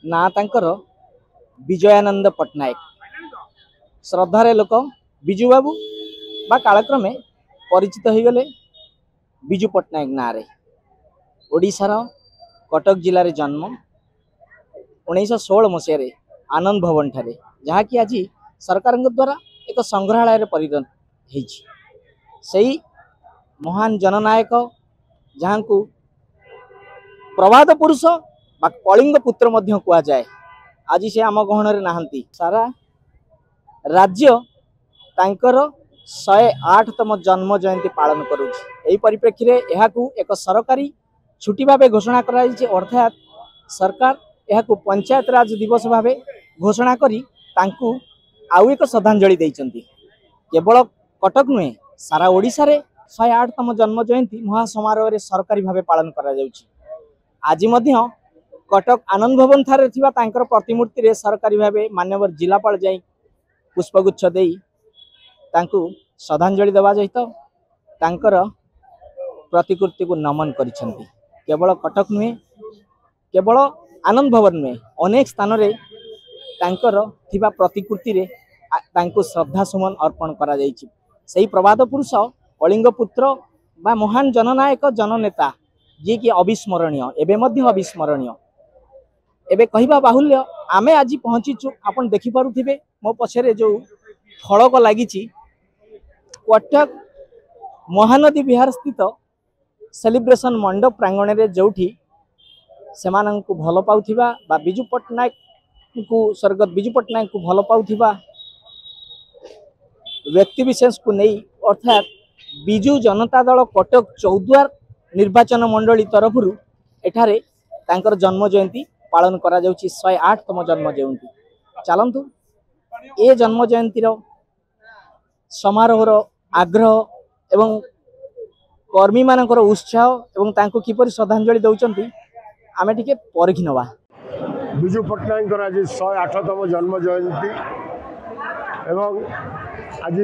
ना तांकर विजयानंद पट्टनायक श्रद्धार लोक विजु बाबू बा कालक्रमे परिचित हो गले विजु पट्टनायक ना रे ओडिशार कटक जिले में जन्म 1916 मसीह आनंद भवन ठारे जहाँकि आज सरकार द्वारा एक संग्रहालय परिणत होई महान जननायक जहाँ को प्रभात पुरुष बा कलिंग पुत्र मध्य कह जाए आज से आम गहन नहांती सारा राज्य तांकर 108तम जन्म जयंती पालन करुछि। परिप्रेक्षी में यह एक सरकारी छुट्टी भाव घोषणा करा अर्थात सरकार यह पंचायत राज दिवस भाव घोषणा करी तांकु आउ एक श्रद्धांजलि देइचंती। केवल कटक नुहे सारा ओडिशा रे 108तम जन्म जयंती महासमारोह सरकारी भाव पालन करा जाउछि। आज मध्य कटक आनंद भवन थारे थिबा तांकर प्रतिमूर्ति रे सरकारी भाव मान्यवर जिलापाल जाई पुष्पगुच्छ देई तांकु श्रद्धांजलि देवा सहित तांकर प्रतिकृति को नमन करिसेंती। केवल कटक नुहे केवल आनंद भवन नुहे अनेक स्थान रे तांकर थिबा प्रतिकृति रे तांको श्रद्धा सुमन अर्पण करा जाइछि। सेही प्रभात पुरुष कलिंग पुत्र बा महान जननायक जननेता जी कि अविस्मरणीय एबे मध्य अविस्मरणीय एबे कहिबा बाहुल्य आमे आज पहुंचीचु। आपण देखि पारुथिबे मो पछरे जो फलक लागिछि कटक महानदी विहार स्थित सेलिब्रेशन मंडप प्रांगण रे जोठी सेमानंकु भल पाउथिबा बा विजु पट्टनायक को स्वर्गत विजु पट्टनायक को भल पाउथिबा व्यक्ति विशेष को नहीं अर्थात विजु जनता दल कटक चौद्वार निर्वाचन मंडली तरफ एठारे तांकर जन्म जयंती पालन करा जाउछि 108तम जन्म जयंती। चलंतु ए जन्म जयंतीर समारोहर आग्रह एवं कर्मी मानकर उत्साह एवं तांको किपरि श्रद्धांजलि दउचंती आमे टिके परखि नवा। विजु पट्टनायक आज 108तम जन्म जयंती एवं आज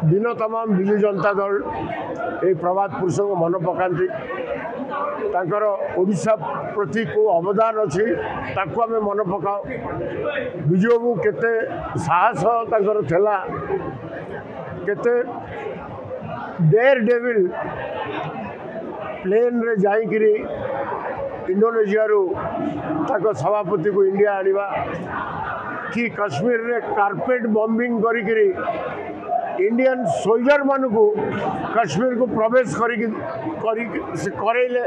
दिन तमाम विजु जनता दल ये प्रभात पुरुष को मन पकाती तांकर ओडिशा प्रति को अवदान अच्छी ताकू आम मन पकाओ। विजु बाबू केते साहस तांकर थेला केते डेयर डेविल प्लेन रे जाइकिरी इंडोनेशिया रु ताको सभापति को इंडिया आनिबा कि कश्मीर रे कारपेट बॉम्बिंग करिकिरी इंडियन सोल्जर मान को कश्मीर को प्रवेश करैले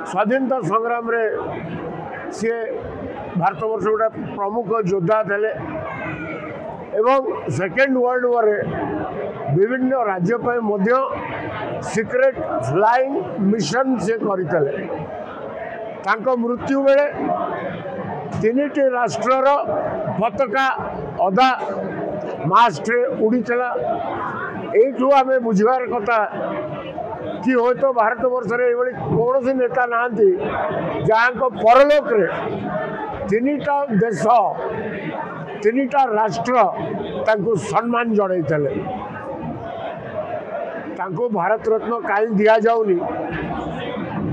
स्वाधीनता संग्राम रे सी भारत वर्ष गोटे प्रमुख योद्धा थे एवं सेकेंड वर्ल्ड वॉर विभिन्न राज्य पर मध्य सीक्रेट फ्लाइंग मिशन से करते तांको मृत्यु बेले तीन राष्ट्रर पताका अदा मास्ट उड़ीला। यू आम बुझार कथा कि हो तो भारत वर्ष कौन सी नेता नहांती जहाँ परलोक रे तीनटा देश तीनटा राष्ट्र तांको सम्मान जड़े भारत रत्न कहीं दि जाऊनी।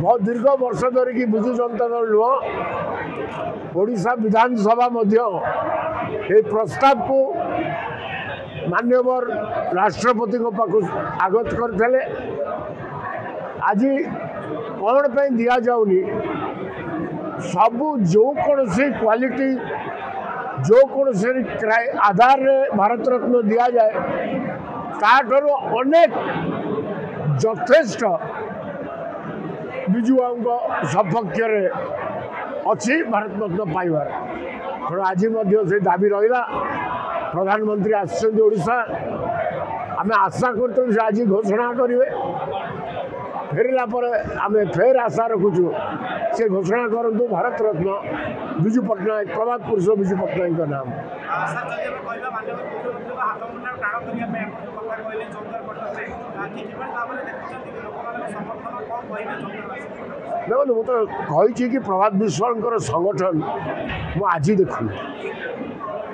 बहुत दीर्घ वर्ष धरिकी विजु जनता दल नुह ओडिशा विधानसभा मध्य प्रस्ताव को मान्यवर राष्ट्रपति पाख आगत करते आज कौन पे दि जाऊनी सबू जो कौन सी क्वालिटी जो कौन सी आधार रे भारत रत्न दि जाए ताठर अनेक यथेष्ट विजु बाबू सपक्ष अच्छी भारत रत्न पाइबार तेणु आज से दाबी रहा प्रधानमंत्री आशा आम आशा कर आज घोषणा करेंगे फेरला आम फेर आशा रखुचु से घोषणा करूँ भारत रत्न विजु पट्टनायक प्रभात पुरुष विजु पट्टनायक नाम। देखो मुझे कही कि प्रभात विश्वाल संगठन मु आज देखु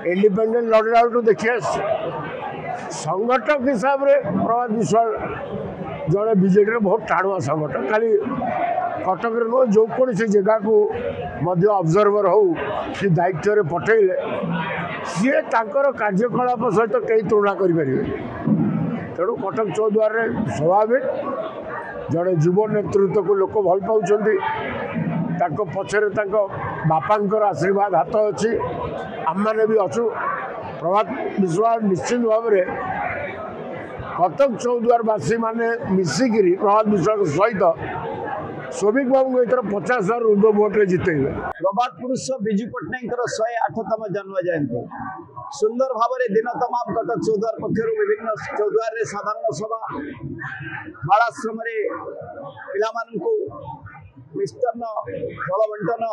इंडिपेंडेंट लड़े आउट देखिए संगठक हिसाब से प्रभात विश्वाल जड़े बीजेडी बहुत टाणुआ संगठन खाली कटक नुह जो कौन जगह को ऑब्जर्वर हो कि दायित्व पठेले सी कार्यकलाप सहित कई तुलना करें तेणु कटक चौद्वार स्वाभाविक जड़े युव नेतृत्व को लोक भल पाँच पछरे बापांकर आशीर्वाद हाथ अच्छी आम मैंने भी अच्छु प्रभात विश्वास निश्चित भाव में कटक चौद्वारवासी मैंने मिसिकी प्रभात विश्वास सहित श्रमिक बाबू एथर 50,000 ऊर्ध्व भोटे जितेबे। प्रभात पुरुष विजु पट्टनायक 108तम जन्म जयंती सुंदर भाव में दिन तमाम कटक चौद्वार पक्षर विभिन्न चौद्वार साधारण सभा बालाश्रम पिला मिष्टान फल बंटन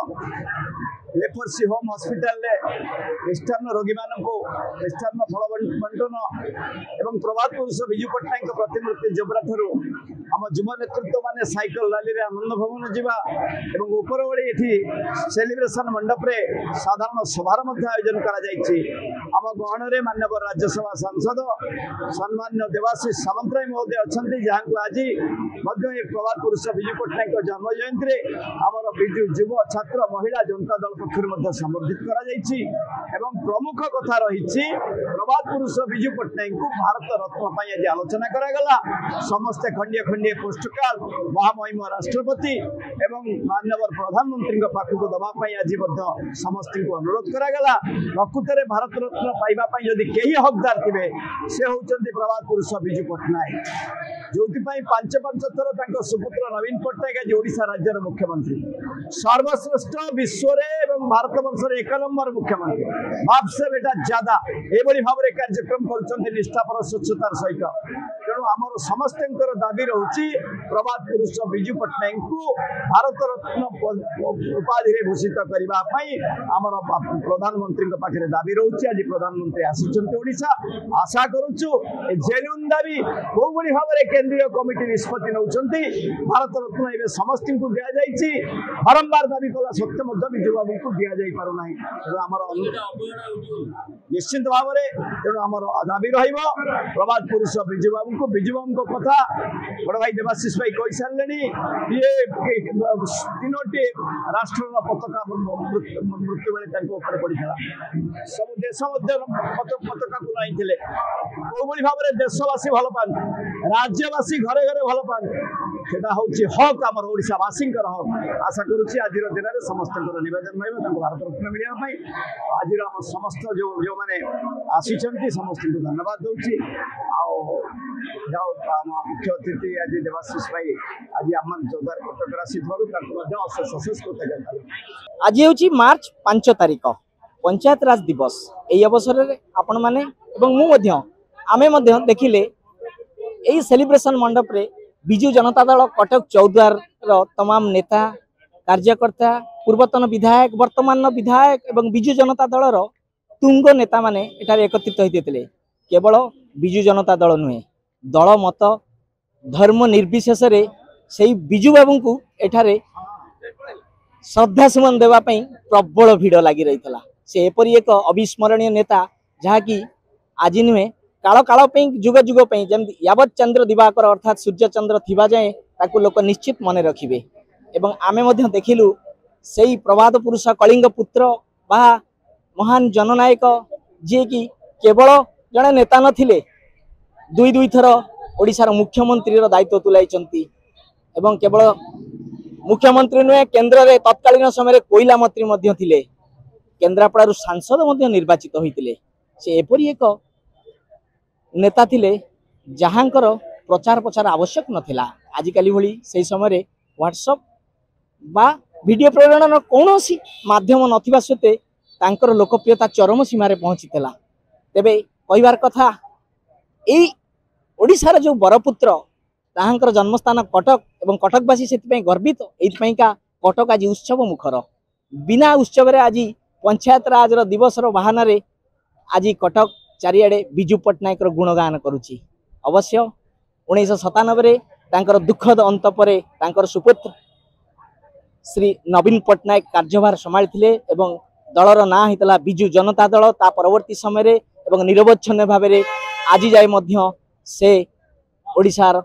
लेपर्सी होम हॉस्पिटल मिष्टान रोगी मान मिष्टान फल बंटन एवं प्रभात पुरुष विजु पट्टनायक प्रतिमूर्ति जबरा ठारू आम युव नेतृत्व माने साइकल रैली रे आनंद भवन जीवा एवं उपरवड़ी एठी सेलिब्रेशन मंडप रे साधारण सभार मध्य आयोजन करा जायछि। आम गहन रे माननीय राज्यसभा सांसद सम्मान्य देवाशीष सामंतराय महोदय अछंती जहां आज मध्य प्रभात पुरुष विजु पट्टनायक जन्म जयंती रे आमर विजु युव छात्र महिला जनता दल पक्षर मध्य संबर्धित करा जायछि एवं प्रमुख कथा रही प्रभात पुरुष विजु पट्टनायक को भारत रत्न पाई आज आलोचना करा गला समस्त खंडिय खंडिय पोस्टकार्ड महामहिम राष्ट्रपति एवं माननीय प्रधानमंत्री पाखक दवाई आज समस्त को अनुरोध करागला प्रकृत में भारत रत्न पाइबा जदि कई हकदार थे से होती प्रभात पुरुष विजु पट्टनायक जो 5-5 थर सुपुत्र नवीन पट्टनायक आज ओडिशा राज्यर मुख्यमंत्री सर्वश्रेष्ठ विश्व एवं भारत वर्ष 1 नंबर मुख्यमंत्री बाप से बेटा ज्यादा ये भाव में कार्यक्रम कर निष्ठापर स्वच्छतार सहित तेणु आम समस्त दाबी रही प्रभात पुरुष विजु पट्टनायक को भारत रत्न उपाधि भूषित करने आमर प्रधानमंत्री पाखे दाबी रही आज प्रधानमंत्री आसीचा आशा करुचु जेन्युइन दाबी कौ भाव में केंद्रीय कमिटी निष्पत्ति नौकरी भारत रत्न ए समस्त को दि जाइए बारंबार दाबी कला सत्य विजु बाबू को दि जा पारना निश्चित भाव में तेणु आम दाबी प्रभात पुरुष विजु बाबू को विजु बाबू कथा बड़ भाई देवाशीष भाई कही सारे ये 3टी राष्ट्र पताका मृत्यु बेले पड़ा सब देश पताका को नहीं कौ भाव में देशवासी भल पाती राज्यवासी घरे घरे भल पाती से हक आम ओडावासी हक आशा करुच्ची आज दिन में समस्त नवेदन रहा भारत रत्न मिलने आज आम समस्त जो जो मैंने आसी समस्त को धन्यवाद दूसरी मुख्य अतिथि आज देवाशीष भाई आज आम चौद्वार कटक आसी अशेष कृतज्ञता। आज हूँ मार्च 5 तारिख पंचायत राज दिवस यही अवसर में आपण मैंने आमे देखिले यही सेलिब्रेशन मंडप रे विजु जनता दल कटक चौद्वार तमाम नेता कार्यकर्ता पूर्वतन विधायक वर्तमान विधायक एवं विजु जनता दलर तुंग नेता माने एठार एकत्रित होते केवल विजु जनता दल नुहे दल मत धर्म निर्विशेष से विजु बाबू को एठारे श्रद्धा सुमन देवाई प्रबल भिड़ लगी रही से एपरी एक अविस्मरणीय नेता जहाँकि आज नुहे काल काल जुग जुग जमी यावत चंद्र दिवाकर अर्थात सूर्य चंद्र थिबा जाए ताकू लोक निश्चित मन रखिबे एवं आमे देखिलु से प्रभात पुरुष कलिंग पुत्र बा महान जननायक जी कि केवल जड़े नेता नथिले दुई थर ओडिशार मुख्यमंत्री दायित्व तुलाई एवं केवल मुख्यमंत्री नुहे केन्द्र में तत्कालीन समय कोयला मंत्री थिले केन्द्रापड़ा सांसद निर्वाचित होते से एपरी एक नेता थिले जहाँकर प्रचार प्रचार आवश्यक नथिला आजिकाली भली से समय व्हाट्सएप बा वीडियो प्रेरण कौन माध्यम नथिबा सत्वे तांकर लोकप्रियता चरम सीमार पहुँचीला तेबे कहबार कथा यही ओडिशार जो बरपुत्र ताहांकर जन्मस्थान कटक एवं कटकवासी से गर्वित एका कटक आज उत्सव मुखर बिना उत्सव आज पंचायत राज दिवस बाहाना आज कटक चारिआडे विजु पट्टनायक गुणगान करुच्ची अवश्य 1997 दुखद अंत पर सुपुत्र श्री नवीन पट्टनायक कार्यभार संभाली एवं दलर ना होता विजु जनता दल ता परवर्ती समय निरवच्छिन्न भाव आज जाए से ओडिशार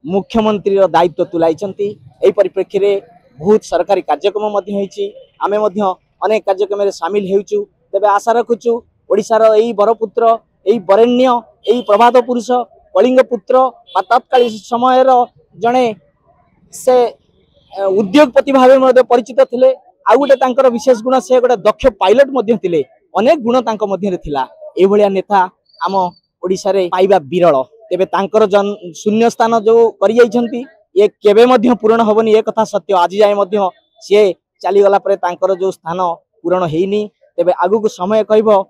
मुख्यमंत्री दायित्व तुलाई। एही परिप्रेक्षी रे बहुत सरकारी कार्यक्रम मध्य होईची आमे मध्य अनेक कार्यक्रम रे शामिल हेउचु तेबे आशा रखुचु ओडिशार एही बरपुत्र एही बरेण्य एही प्रभात पुरुष कलिंग पुत्र बा तत्कालीन समय जड़े से उद्योगपति भाव परिचित थिले आ गोटे तांकर विशेष गुण से गोटे दक्ष पायलट मध्य थिले अनेक गुण तांक मध्य रे थिला ए भलिया नेता आम ओडिशा रे पाइबा विरल तेबे तांकर शून्य स्थान जो करि जाइछंती ये केबे मध्य पूर्ण होबनी ए कथा सत्य आज जाय मध्य से चली गला परे तांकर जो स्थान पूर्ण हेइनी तेबे आगु को समय कहबो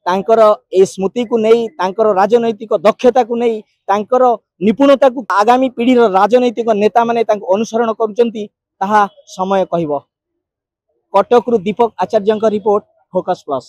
तांकर ए स्मृति को नहीं तांकर राजनैतिक दक्षता को नहीं तांकर निपुणता को आगामी पीढ़ी राजनैतिक नेता माने तांको अनुसरण करूचंती ताहा समय कहबो कटक रु दीपक आचार्य रिपोर्ट फोकस प्लस।